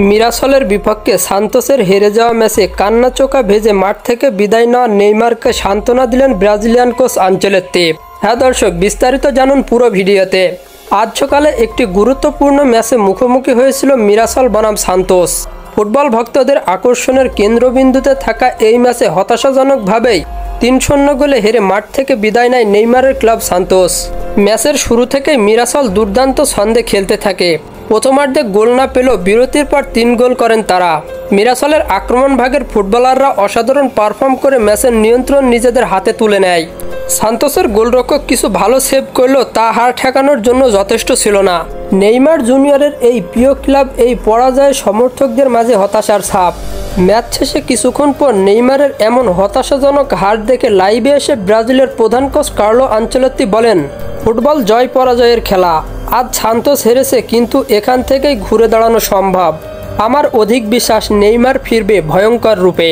মিরাসলের বিপক্ষে সান্তোসের হেরে যাওয়া ম্যাচে কান্না চোখা ভেজে মাঠ থেকে বিদায় নেওয়া নেইমারকে সান্ত্বনা দিলেন ব্রাজিলিয়ান কোচ আনচেলত্তি। হ্যাঁ দর্শক, বিস্তারিত জানুন পুরো ভিডিওতে। আজ সকালে একটি গুরুত্বপূর্ণ ম্যাচে মুখোমুখি হয়েছিল মিরাসল বনাম সান্তোস। ফুটবল ভক্তদের আকর্ষণের কেন্দ্রবিন্দুতে থাকা এই ম্যাচে হতাশাজনকভাবেই ৩-০ গোলে হেরে মাঠ থেকে বিদায় নেয় নেইমারের ক্লাব সান্তোস। ম্যাচের শুরু থেকেই মিরাসল দুর্দান্ত ছন্দে খেলতে থাকে। প্রথমার্ধে গোল না পেলেও বিরতির পর ৩ গোল করেন তারা। মিরাসলের আক্রমণ ভাগের ফুটবলাররা অসাধারণ পারফর্ম করে ম্যাচের নিয়ন্ত্রণ নিজেদের হাতে তুলে নেয়। সান্তোসের গোলরক্ষক কিছু ভালো সেভ করলেও তা হার ঠেকানোর জন্য যথেষ্ট ছিল না। নেইমার জুনিয়রের এই প্রিয় ক্লাব এই পরাজয়ে সমর্থকদের মাঝে হতাশার ছাপ। ম্যাচ শেষে কিছুক্ষণ পর নেইমারের এমন হতাশাজনক হার দেখে লাইভে এসে ব্রাজিলের প্রধান কোচ কার্লো আনচেলত্তি বলেন, ফুটবল জয় পরাজয়ের খেলা। আজ সান্তোস হেরেছে, কিন্তু এখান থেকেই ঘুরে দাঁড়ানো সম্ভব। আমার অধিক বিশ্বাস নেইমার ফিরবে ভয়ঙ্কর রূপে।